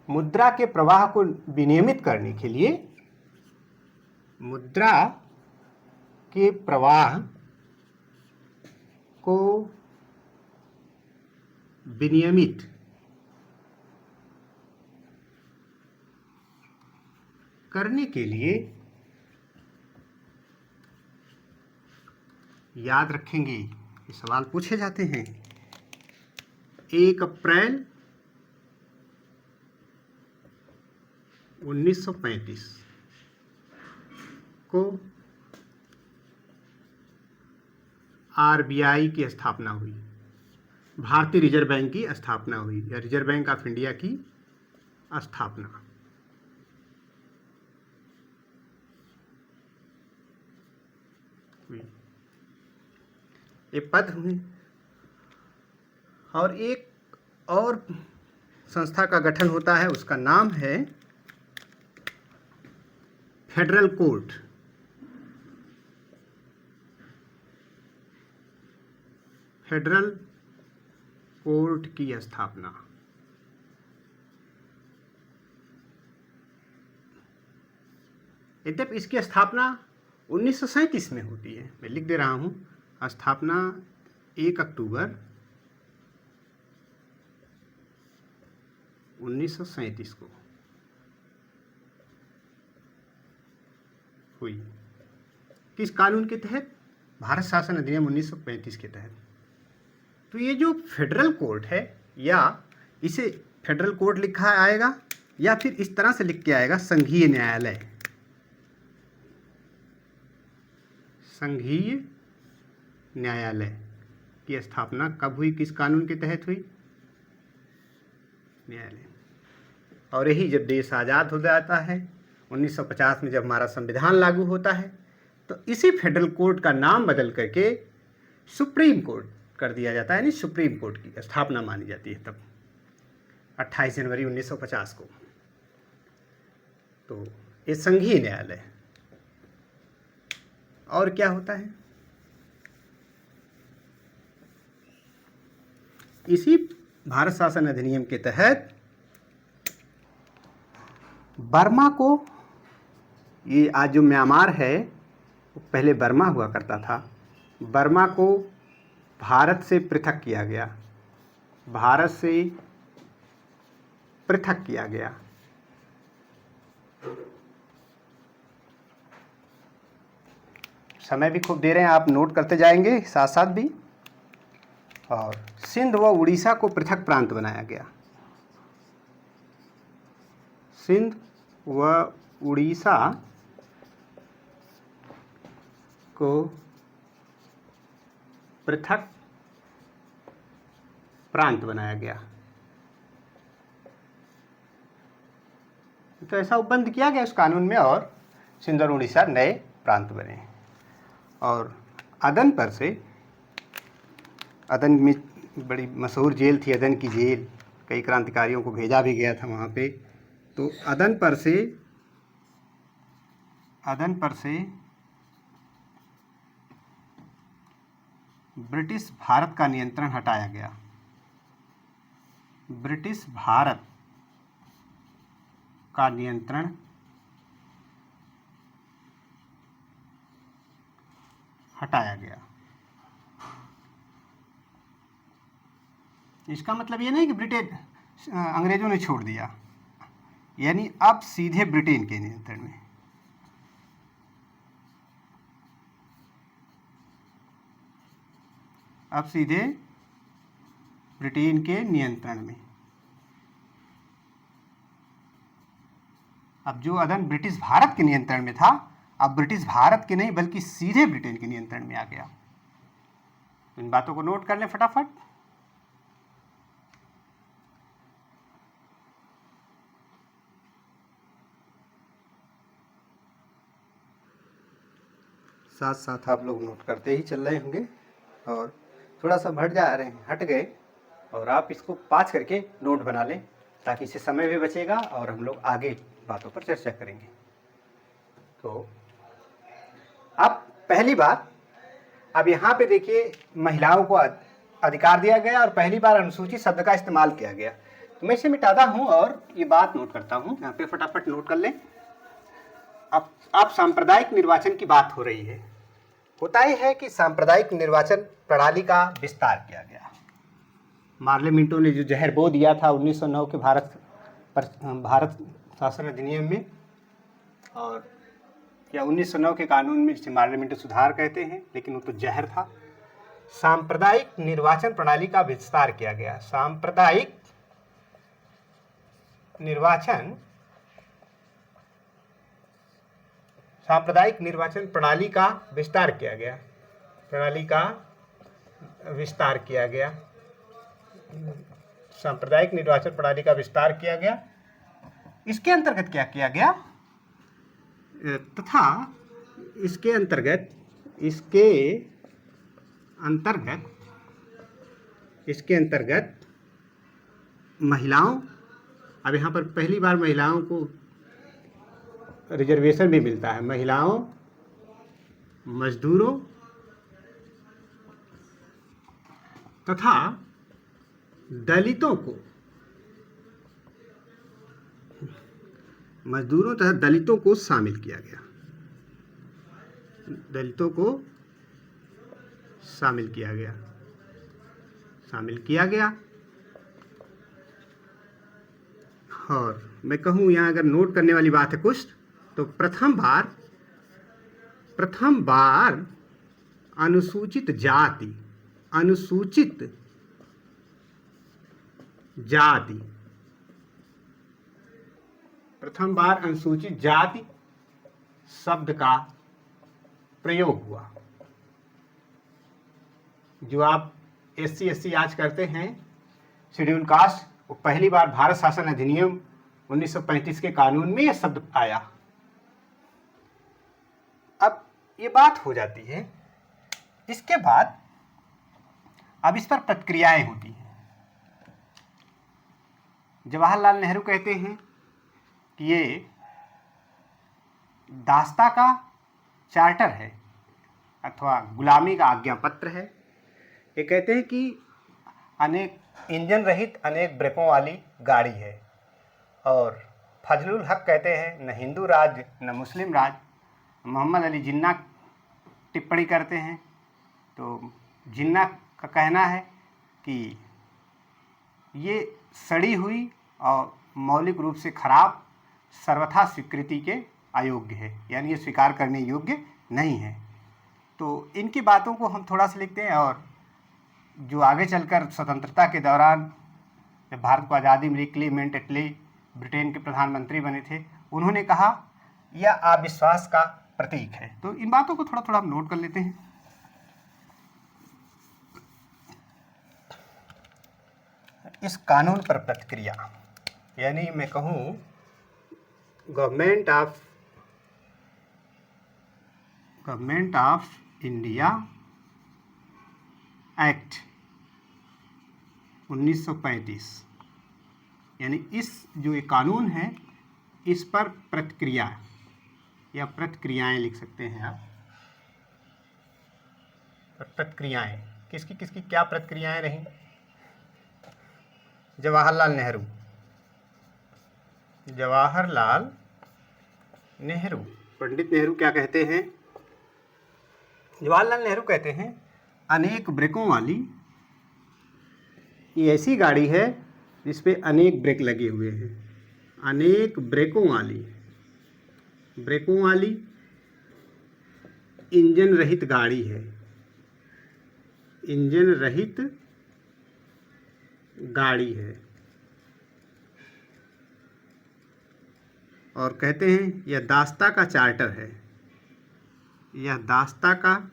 मुद्रा के प्रवाह को विनियमित करने के लिए, मुद्रा के प्रवाह को विनियमित करने के लिए, याद रखेंगे ये सवाल पूछे जाते हैं, 1 अप्रैल 1935 को आरबीआई की स्थापना हुई, भारतीय रिजर्व बैंक की स्थापना हुई, या रिजर्व बैंक ऑफ इंडिया की स्थापना हुई। ये पद हुए। और एक और संस्था का गठन होता है, उसका नाम है फेडरल कोर्ट। फेडरल कोर्ट की स्थापना। यद्यपि इसकी स्थापना 1937 में होती है, मैं लिख दे रहा हूं, स्थापना 1 अक्टूबर 1937 को हुई। किस कानून के तहत? भारत शासन अधिनियम 1935 के तहत। तो ये जो फेडरल कोर्ट है, या इसे फेडरल कोर्ट लिखा आएगा, या फिर इस तरह से लिख के आएगा संघीय न्यायालय। संघीय न्यायालय की स्थापना कब हुई, किस कानून के तहत हुई? न्यायालय। और यही जब देश आज़ाद हो जाता है 1950 में, जब हमारा संविधान लागू होता है, तो इसी फेडरल कोर्ट का नाम बदल करके सुप्रीम कोर्ट कर दिया जाता है, यानी सुप्रीम कोर्ट की स्थापना मानी जाती है तब 28 जनवरी 1950 को। तो ये संघीय न्यायालय। और क्या होता है? इसी भारत शासन अधिनियम के तहत बर्मा को, ये आज जो म्यांमार है वो पहले बर्मा हुआ करता था, बर्मा को भारत से पृथक किया गया, भारत से पृथक किया गया। समय भी खूब दे रहे हैं, आप नोट करते जाएंगे साथ साथ भी। और सिंध व उड़ीसा को पृथक प्रांत बनाया गया, सिंध व उड़ीसा को पृथक प्रांत बनाया गया। तो ऐसा उपबंध किया गया उस कानून में और सिंध और उड़ीसा नए प्रांत बने। और अदन पर से, अदन में बड़ी मशहूर जेल थी, अदन की जेल, कई क्रांतिकारियों को भेजा भी गया था वहाँ पे। तो अदन पर से ब्रिटिश भारत का नियंत्रण हटाया गया, ब्रिटिश भारत का नियंत्रण हटाया गया। इसका मतलब ये नहीं कि ब्रिटेन अंग्रेजों ने छोड़ दिया, यानी अब सीधे ब्रिटेन के नियंत्रण में। अब सीधे ब्रिटेन के नियंत्रण में। अब जो अदन ब्रिटिश भारत के नियंत्रण में था, अब ब्रिटिश भारत के नहीं बल्कि सीधे ब्रिटेन के नियंत्रण में आ गया। इन बातों को नोट कर लें फटाफट। साथ साथ आप लोग नोट करते ही चल रहे होंगे और थोड़ा सा हट जा रहे हैं, हट गए, और आप इसको पास करके नोट बना लें ताकि इससे समय भी बचेगा और हम लोग आगे बातों पर चर्चा करेंगे। तो अब पहली बात, अब यहाँ पे देखिए महिलाओं को अधिकार दिया गया और पहली बार अनुसूचित शब्द का इस्तेमाल किया गया। तो मैं इसे मिटाता हूँ और ये बात नोट करता हूँ, यहाँ पे फटाफट नोट कर लें। अब सांप्रदायिक निर्वाचन की बात हो रही है। होता ही है कि सांप्रदायिक निर्वाचन प्रणाली का विस्तार किया गया। मार्ले मिंटो ने जो जहर बो दिया था 1909 के भारत शासन अधिनियम में, और या 1909 के कानून में, जिसे मार्ले मिंटो सुधार कहते हैं, लेकिन वो तो जहर था। सांप्रदायिक निर्वाचन प्रणाली का विस्तार किया गया, सांप्रदायिक निर्वाचन प्रणाली का विस्तार किया गया, सांप्रदायिक निर्वाचन प्रणाली का विस्तार किया गया। इसके अंतर्गत क्या किया गया, तथा इसके अंतर्गत महिलाओं, अब यहाँ पर पहली बार महिलाओं को रिजर्वेशन भी मिलता है। महिलाओं, मजदूरों तथा दलितों को शामिल किया गया, और मैं कहूँ यहाँ अगर नोट करने वाली बात है कुछ, तो प्रथम बार अनुसूचित जाति शब्द का प्रयोग हुआ। जो आप SC आज करते हैं शेड्यूल कास्ट, वो पहली बार भारत शासन अधिनियम 1935 के कानून में यह शब्द आया। अब ये बात हो जाती है। इसके बाद अब इस पर प्रतिक्रियाएं होती हैं। जवाहरलाल नेहरू कहते हैं कि ये दास्ता का चार्टर है अथवा गुलामी का आज्ञा पत्र है। ये कहते हैं कि अनेक इंजन रहित अनेक ब्रेकों वाली गाड़ी है। और फजलुल हक कहते हैं न हिंदू राज न मुस्लिम राज। मोहम्मद अली जिन्ना टिप्पणी करते हैं, तो जिन्ना का कहना है कि ये सड़ी हुई और मौलिक रूप से खराब सर्वथा स्वीकृति के अयोग्य है, यानी ये स्वीकार करने योग्य नहीं है। तो इनकी बातों को हम थोड़ा सा लिखते हैं, और जो आगे चलकर स्वतंत्रता के दौरान जब भारत को आज़ादी मिली, क्लीमेंट एटली ब्रिटेन के प्रधानमंत्री बने थे, उन्होंने कहा यह अविश्वास का प्रतीक है। तो इन बातों को थोड़ा थोड़ा हम नोट कर लेते हैं। इस कानून पर प्रतिक्रिया, यानी मैं कहूँ गवर्नमेंट ऑफ इंडिया एक्ट 1935, यानी इस जो ये कानून है इस पर प्रतिक्रिया या प्रतिक्रियाएं लिख सकते हैं आप। प्रतिक्रियाएं किसकी किसकी क्या प्रतिक्रियाएं रहीं? जवाहरलाल नेहरू, पंडित नेहरू क्या कहते हैं? जवाहरलाल नेहरू कहते हैं अनेक ब्रेकों वाली ये ऐसी गाड़ी है जिस पे अनेक ब्रेक लगे हुए हैं। अनेक ब्रेकों वाली इंजन रहित गाड़ी है। इंजन रहित गाड़ी है। और कहते हैं यह दास्ता का चार्टर है। यह दास्ता का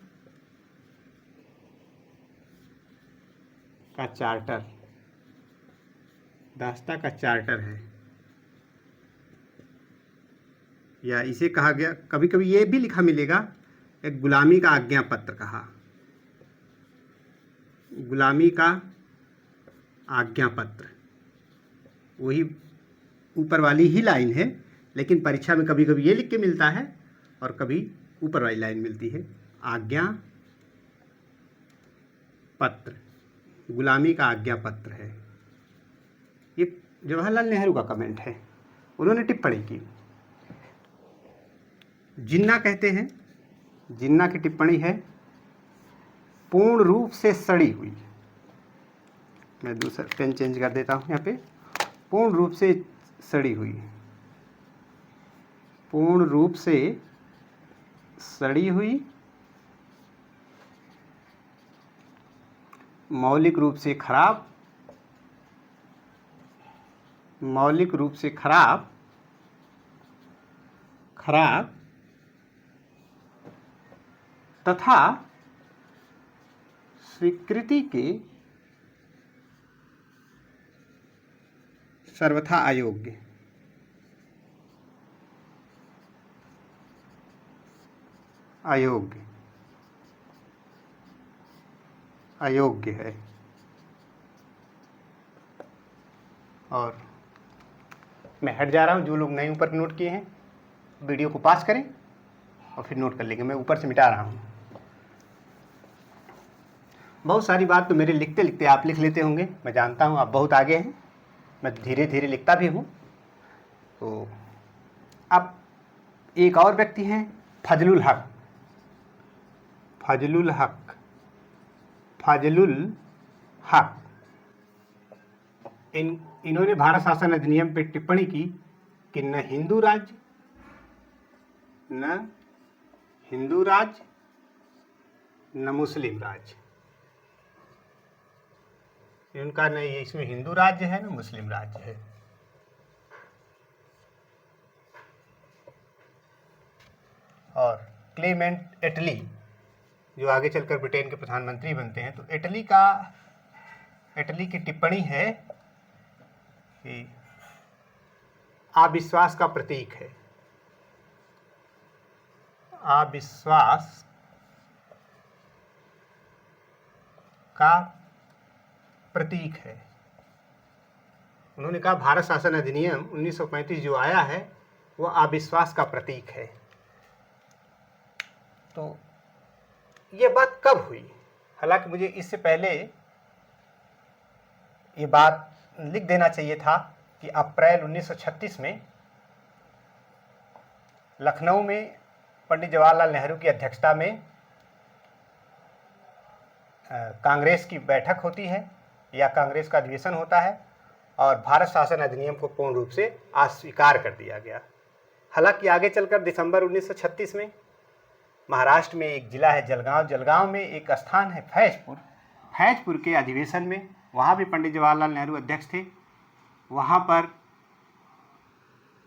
चार्टर है, या इसे कहा गया, कभी कभी ये भी लिखा मिलेगा एक गुलामी का आज्ञा पत्र कहा। गुलामी का आज्ञा पत्र, वही ऊपर वाली ही लाइन है, लेकिन परीक्षा में कभी कभी ये लिख के मिलता है और कभी ऊपर वाली लाइन मिलती है। आज्ञा पत्र, गुलामी का आज्ञा पत्र है। ये जवाहरलाल नेहरू का कमेंट है, उन्होंने टिप्पणी की। जिन्ना कहते हैं, जिन्ना की टिप्पणी है पूर्ण रूप से सड़ी हुई। मैं दूसरा पेन चेंज कर देता हूँ यहाँ पे। पूर्ण रूप से सड़ी हुई, पूर्ण रूप से सड़ी हुई, मौलिक रूप से खराब, मौलिक रूप से खराब तथा स्वीकृति के सर्वथा अयोग्य। अयोग्य है। और मैं हट जा रहा हूँ। जो लोग नए ऊपर नोट किए हैं वीडियो को पास करें और फिर नोट कर लेंगे। मैं ऊपर से मिटा रहा हूँ। बहुत सारी बात तो मेरे लिखते लिखते आप लिख लेते होंगे, मैं जानता हूँ आप बहुत आगे हैं। मैं धीरे धीरे लिखता भी हूँ। तो अब एक और व्यक्ति हैं फजलुल हक। इन्होंने भारत शासन अधिनियम पर टिप्पणी की कि न हिंदू राज्य न मुस्लिम राज्य। इनका नहीं है, इसमें हिंदू राज्य है न मुस्लिम राज्य है। और क्लेमेंट एटली जो आगे चलकर ब्रिटेन के प्रधानमंत्री बनते हैं, तो एटली की टिप्पणी है कि अविश्वास का प्रतीक है। अविश्वास का प्रतीक है। उन्होंने कहा भारत शासन अधिनियम 1935 जो आया है वो अविश्वास का प्रतीक है। तो ये बात कब हुई? हालांकि मुझे इससे पहले ये बात लिख देना चाहिए था कि अप्रैल 1936 में लखनऊ में पंडित जवाहरलाल नेहरू की अध्यक्षता में कांग्रेस की बैठक होती है या कांग्रेस का अधिवेशन होता है और भारत शासन अधिनियम को पूर्ण रूप से अस्वीकार कर दिया गया। हालांकि आगे चलकर दिसंबर 1936 में महाराष्ट्र में एक जिला है जलगांव, जलगांव में एक स्थान है फैजपुर, फैजपुर के अधिवेशन में वहाँ भी पंडित जवाहरलाल नेहरू अध्यक्ष थे। वहाँ पर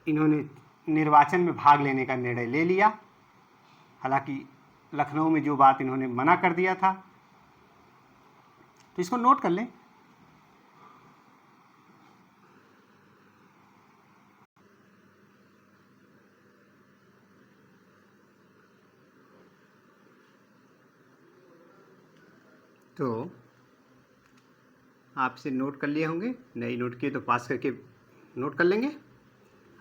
इन्होंने निर्वाचन में भाग लेने का निर्णय ले लिया। हालांकि लखनऊ में जो बात इन्होंने मना कर दिया था, तो इसको नोट कर लें। तो आपसे नोट कर लिए होंगे, नहीं नोट किए तो पास करके नोट कर लेंगे।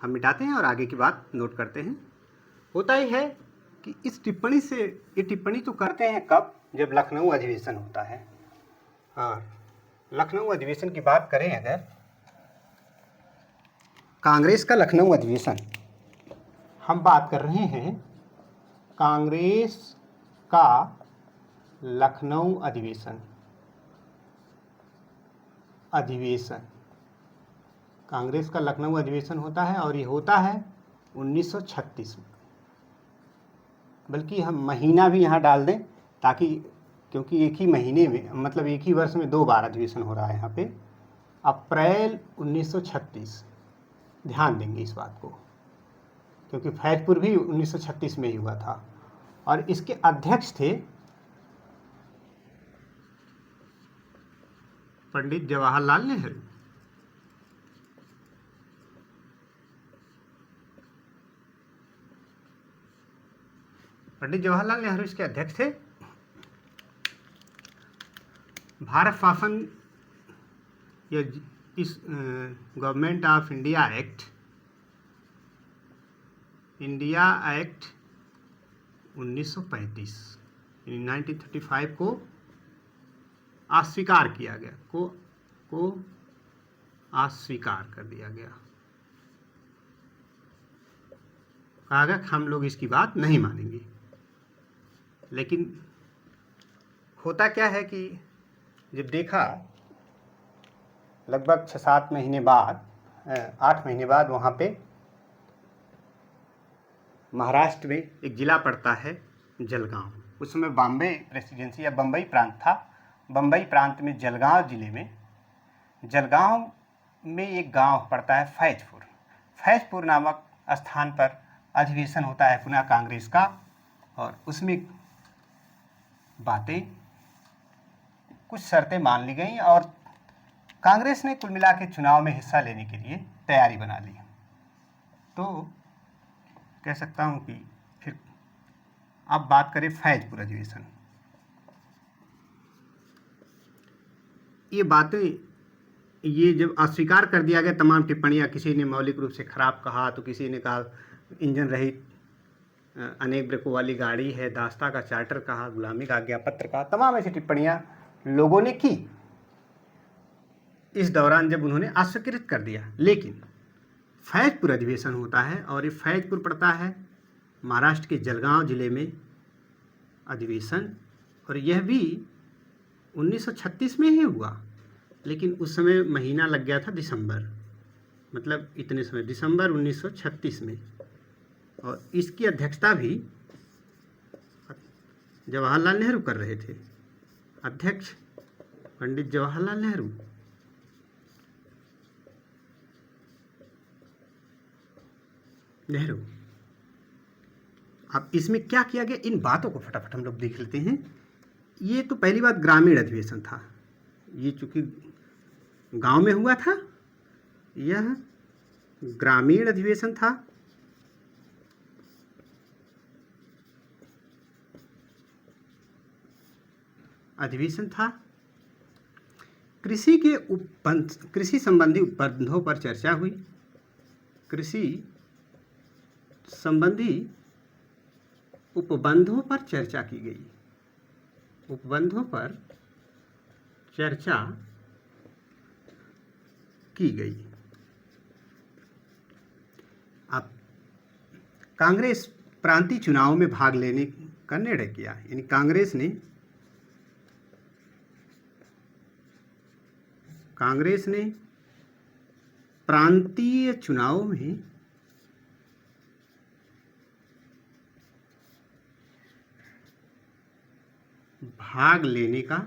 हम मिटाते हैं और आगे की बात नोट करते हैं। होता ही है कि इस टिप्पणी से, ये टिप्पणी तो करते हैं कब, जब लखनऊ अधिवेशन होता है। हाँ, लखनऊ अधिवेशन की बात करें अगर, कांग्रेस का लखनऊ अधिवेशन, हम बात कर रहे हैं कांग्रेस का लखनऊ अधिवेशन, कांग्रेस का लखनऊ अधिवेशन होता है और ये होता है 1936 में। बल्कि हम महीना भी यहाँ डाल दें ताकि, क्योंकि एक ही महीने में, मतलब एक ही वर्ष में 2 बार अधिवेशन हो रहा है यहाँ पे। अप्रैल 1936, ध्यान देंगे इस बात को, क्योंकि फैजपुर भी 1936 में ही हुआ था और इसके अध्यक्ष थे पंडित जवाहरलाल नेहरू। पंडित जवाहरलाल नेहरू इसके अध्यक्ष थे। भारत शासन या इस गवर्नमेंट ऑफ इंडिया एक्ट 1935 यानी 1935 को अस्वीकार किया गया, को अस्वीकार कर दिया गया। कहा गया हम लोग इसकी बात नहीं मानेंगे। लेकिन होता क्या है कि जब देखा लगभग 6-7 महीने बाद, 8 महीने बाद वहाँ पे महाराष्ट्र में एक ज़िला पड़ता है जलगांव। उस समय बॉम्बे प्रेसिडेंसी या बम्बई प्रांत था। बम्बई प्रांत में जलगांव ज़िले में, जलगांव में एक गांव पड़ता है फैजपुर। फैजपुर नामक स्थान पर अधिवेशन होता है पुनः कांग्रेस का, और उसमें बातें, कुछ शर्तें मान ली गई और कांग्रेस ने कुल मिला के चुनाव में हिस्सा लेने के लिए तैयारी बना ली। तो कह सकता हूँ कि फिर अब बात करें फैजपुर अधिवेशन। ये बातें, ये जब अस्वीकार कर दिया गया तमाम टिप्पणियाँ, किसी ने मौलिक रूप से खराब कहा तो किसी ने कहा इंजन रहित अनेक ब्रेकों वाली गाड़ी है, दास्ता का चार्टर कहा, गुलामी का आज्ञा पत्र कहा, तमाम ऐसी टिप्पणियाँ लोगों ने की इस दौरान जब उन्होंने अस्वीकृत कर दिया। लेकिन फैजपुर अधिवेशन होता है और ये फैजपुर पड़ता है महाराष्ट्र के जलगांव जिले में अधिवेशन, और यह भी 1936 में ही हुआ। लेकिन उस समय महीना लग गया था दिसंबर, मतलब इतने समय, दिसंबर 1936 में। और इसकी अध्यक्षता भी जवाहरलाल नेहरू कर रहे थे। अध्यक्ष पंडित जवाहरलाल नेहरू। अब इसमें क्या किया गया, इन बातों को फटाफट हम लोग देख लेते हैं। ये तो पहली बात ग्रामीण अधिवेशन था, ये चूंकि गांव में हुआ था, यह ग्रामीण अधिवेशन था। कृषि संबंधी उपबंधों पर चर्चा हुई। कृषि संबंधी उपबंधों पर चर्चा की गई। उपबंधों पर चर्चा की गई। अब कांग्रेस प्रांतीय चुनाव में भाग लेने का निर्णय किया, यानी कांग्रेस ने कांग्रेस ने प्रांतीय चुनाव में भाग लेने का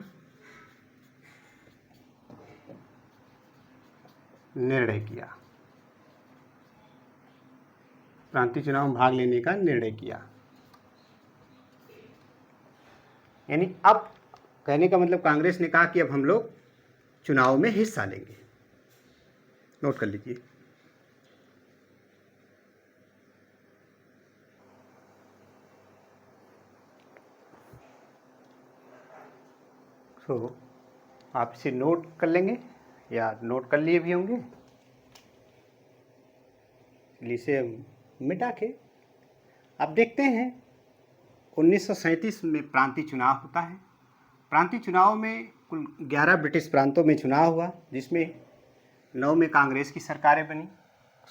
निर्णय किया। प्रांतीय चुनाव में भाग लेने का निर्णय किया, यानी अब कहने का मतलब कांग्रेस ने कहा कि अब हम लोग चुनाव में हिस्सा लेंगे। नोट कर लीजिए। तो आप इसे नोट कर लेंगे या नोट कर लिए भी होंगे, इसे मिटा के अब देखते हैं। 1937 में प्रांतीय चुनाव होता है। प्रांतीय चुनाव में कुल 11 ब्रिटिश प्रांतों में चुनाव हुआ, जिसमें 9 में कांग्रेस की सरकारें बनी,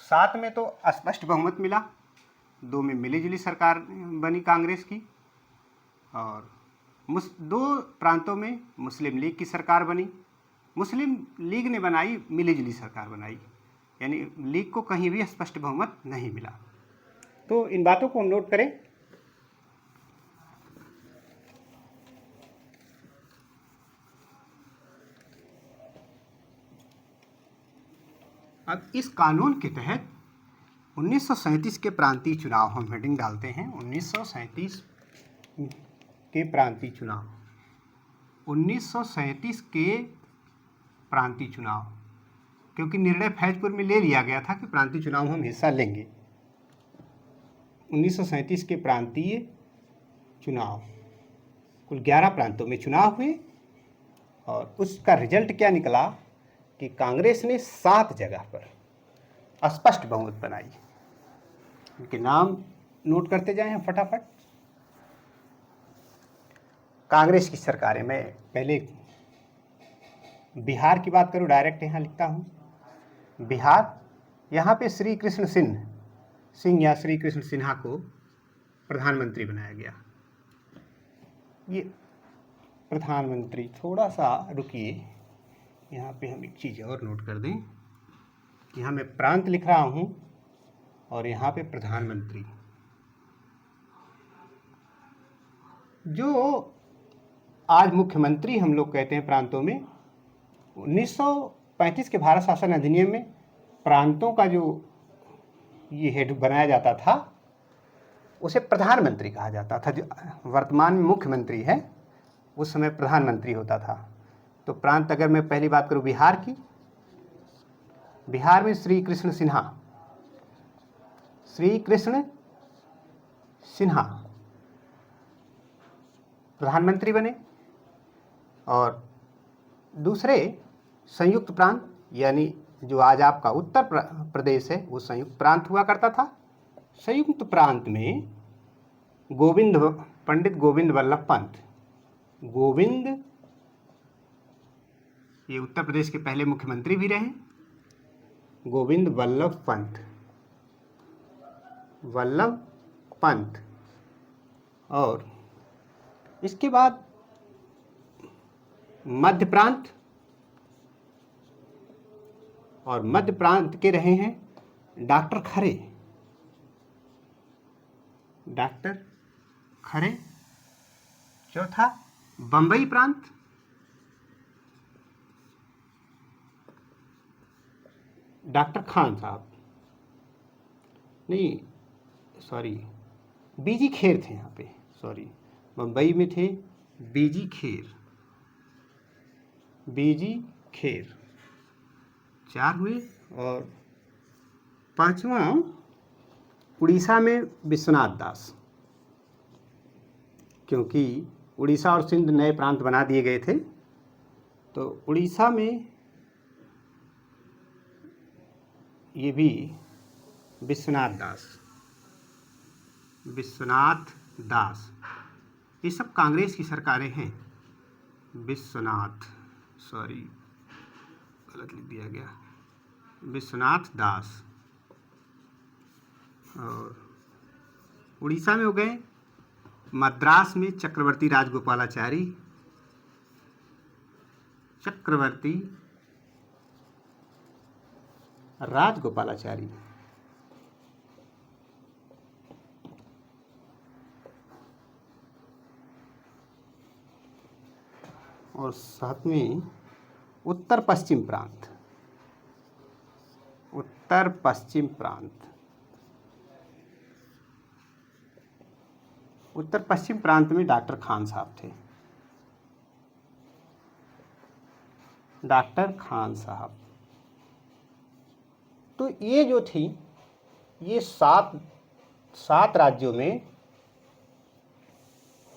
7 में तो स्पष्ट बहुमत मिला, 2 में मिलीजुली सरकार बनी कांग्रेस की, और 2 प्रांतों में मुस्लिम लीग की सरकार बनी। मुस्लिम लीग ने बनाई, मिलीजुली सरकार बनाई, यानी लीग को कहीं भी स्पष्ट बहुमत नहीं मिला। तो इन बातों को नोट करें। अब इस कानून के तहत 1937 के प्रांतीय चुनाव, हम हेडिंग डालते हैं 1937 के प्रांतीय चुनाव, 1937 के प्रांतीय चुनाव, क्योंकि निर्णय फैजपुर में ले लिया गया था कि प्रांतीय चुनाव में हम हिस्सा लेंगे। 1937 के प्रांतीय चुनाव, कुल 11 प्रांतों में चुनाव हुए, और उसका रिजल्ट क्या निकला कि कांग्रेस ने 7 जगह पर स्पष्ट बहुमत बनाई। इनके नाम नोट करते जाएं हम फटाफट। कांग्रेस की सरकारें, मैं पहले बिहार की बात करूं, डायरेक्ट यहाँ लिखता हूं बिहार। यहाँ पे श्री कृष्ण सिंह या श्री कृष्ण सिन्हा को प्रधानमंत्री बनाया गया। ये प्रधानमंत्री, थोड़ा सा रुकिए, यहाँ पे हम एक चीज़ और नोट कर दें। यहाँ मैं प्रांत लिख रहा हूँ और यहाँ पे प्रधानमंत्री। जो आज मुख्यमंत्री हम लोग कहते हैं प्रांतों में, 1935 के भारत शासन अधिनियम में प्रांतों का जो ये हेड बनाया जाता था, उसे प्रधानमंत्री कहा जाता था। जो वर्तमान में मुख्यमंत्री है, उस समय प्रधानमंत्री होता था। तो प्रांत, अगर मैं पहली बात करूं बिहार की, बिहार में श्री कृष्ण सिन्हा प्रधानमंत्री बने, और दूसरे संयुक्त प्रांत, यानी जो आज आपका उत्तर प्रदेश है, वो संयुक्त प्रांत हुआ करता था। संयुक्त प्रांत में पंडित गोविंद वल्लभ पंत, ये उत्तर प्रदेश के पहले मुख्यमंत्री भी रहे, गोविंद वल्लभ पंत। और इसके बाद मध्य प्रांत, और मध्य प्रांत के रहे हैं डॉक्टर खरे। चौथा बंबई प्रांत, डॉक्टर खान साहब, नहीं सॉरी, बीजी खेर थे यहाँ पे, सॉरी, बंबई में थे बीजी खेर। 4 हुए। और 5वां उड़ीसा में विश्वनाथ दास, क्योंकि उड़ीसा और सिंध नए प्रांत बना दिए गए थे, तो उड़ीसा में ये भी विश्वनाथ दास, ये सब कांग्रेस की सरकारें हैं। गलत लिख दिया गया, विश्वनाथ दास। और उड़ीसा में हो गए, मद्रास में चक्रवर्ती राजगोपालाचारी, राजगोपालाचारी। और सातवें उत्तर पश्चिम प्रांत। उत्तर पश्चिम प्रांत। उत्तर पश्चिम प्रांत में डॉक्टर खान साहब थे। डॉक्टर खान साहब। तो ये जो थी, ये सात राज्यों में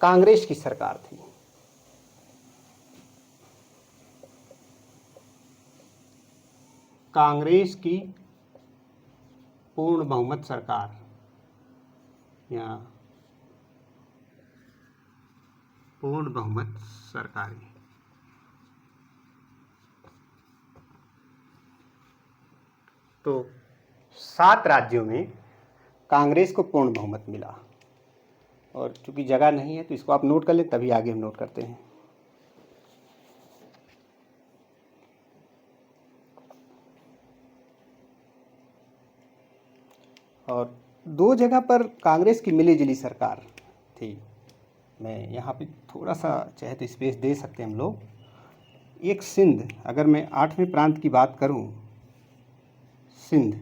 कांग्रेस की सरकार थी। कांग्रेस की पूर्ण बहुमत सरकार या पूर्ण बहुमत सरकारें। तो 7 राज्यों में कांग्रेस को पूर्ण बहुमत मिला। और चूंकि जगह नहीं है तो इसको आप नोट कर लें, तभी आगे हम नोट करते हैं। और 2 जगह पर कांग्रेस की मिलीजुली सरकार थी। मैं यहाँ पे थोड़ा सा चाहे तो स्पेस दे सकते हैं हम लोग। एक सिंध, अगर मैं 8वें प्रांत की बात करूँ, सिंध,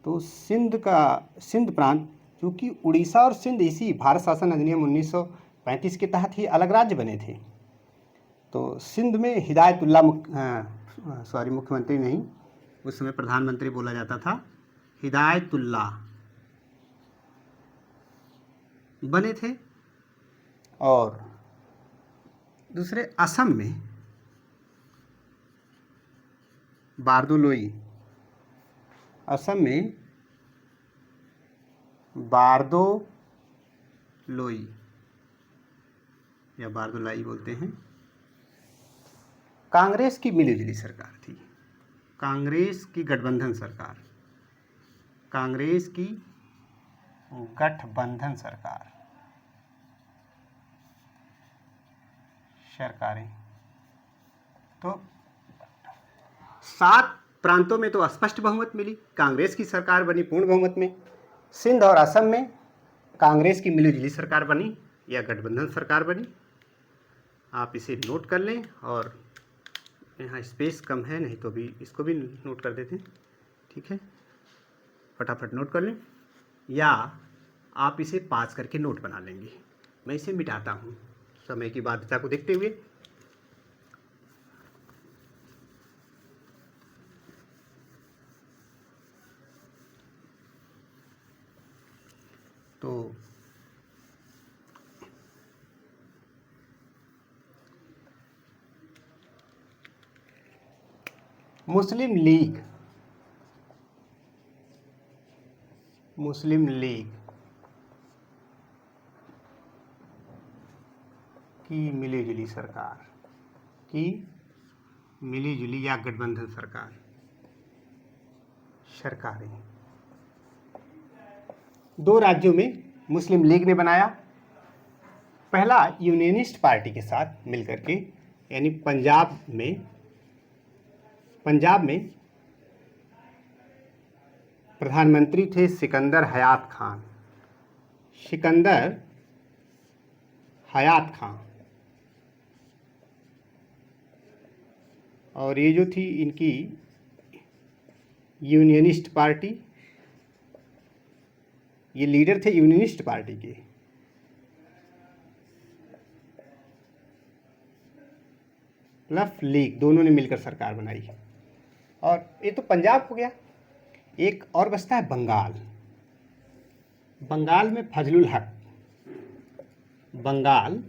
तो सिंध प्रांत, क्योंकि उड़ीसा और सिंध इसी भारत शासन अधिनियम 1935 के तहत ही अलग राज्य बने थे। तो सिंध में हिदायतुल्ला मुख्यमंत्री नहीं, उस समय प्रधानमंत्री बोला जाता था, हिदायतुल्ला बने थे। और दूसरे असम में बारदोलोई, असम में बारदोलोई या बारदोलाई बोलते हैं, कांग्रेस की मिलीजुली सरकार थी। कांग्रेस की गठबंधन सरकार, कांग्रेस की गठबंधन सरकारें। तो 7 प्रांतों में तो स्पष्ट बहुमत मिली, कांग्रेस की सरकार बनी पूर्ण बहुमत में। सिंध और असम में कांग्रेस की मिलीजुली सरकार बनी या गठबंधन सरकार बनी। आप इसे नोट कर लें, और यहाँ स्पेस कम है, नहीं तो भी इसको भी नोट कर देते हैं, ठीक है। फटाफट नोट कर लें, या आप इसे पास करके नोट बना लेंगे। मैं इसे मिटाता हूँ समय की बाध्यता को देखते हुए। तो मुस्लिम लीग की मिलीजुली सरकार, की मिलीजुली या गठबंधन सरकारें 2 राज्यों में मुस्लिम लीग ने बनाया। पहला यूनियनिस्ट पार्टी के साथ मिलकर के, यानी पंजाब में प्रधानमंत्री थे सिकंदर हयात खान। और ये जो थी इनकी यूनियनिस्ट पार्टी, ये लीडर थे यूनियनिस्ट पार्टी के। प्लस लीग, दोनों ने मिलकर सरकार बनाई। और ये तो पंजाब हो गया। एक और बचता है बंगाल में फजलुल हक, बंगाल,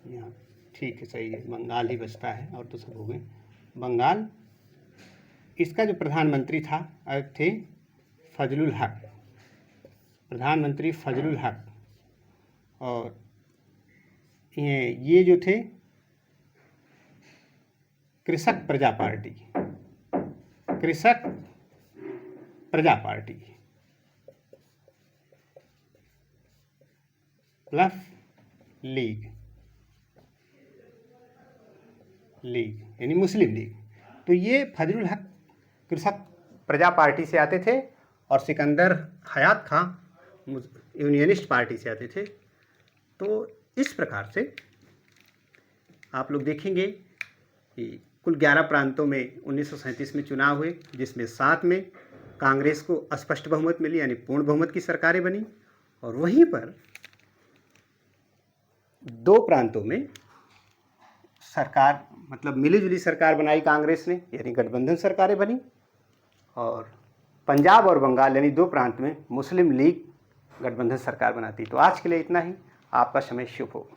यहाँ ठीक है, सही है, बंगाल ही बचता है, और तो सब हो गए। बंगाल, इसका जो प्रधानमंत्री था थे फजलुल हक, प्रधानमंत्री फजलुल हक। और ये जो थे कृषक प्रजा पार्टी प्लस लीग। लीग यानी मुस्लिम लीग। तो ये फजलुल हक कृषक प्रजा पार्टी से आते थे और सिकंदर हयात खां यूनियनिस्ट पार्टी से आते थे। तो इस प्रकार से आप लोग देखेंगे कि कुल 11 प्रांतों में 1937 में चुनाव हुए, जिसमें 7 में कांग्रेस को स्पष्ट बहुमत मिली यानी पूर्ण बहुमत की सरकारें बनी, और वहीं पर 2 प्रांतों में सरकार मतलब मिलीजुली सरकार बनाई कांग्रेस ने यानी गठबंधन सरकारें बनी, और पंजाब और बंगाल यानी 2 प्रांत में मुस्लिम लीग गठबंधन सरकार बनाती। तो आज के लिए इतना ही। आपका समय शुभ हो।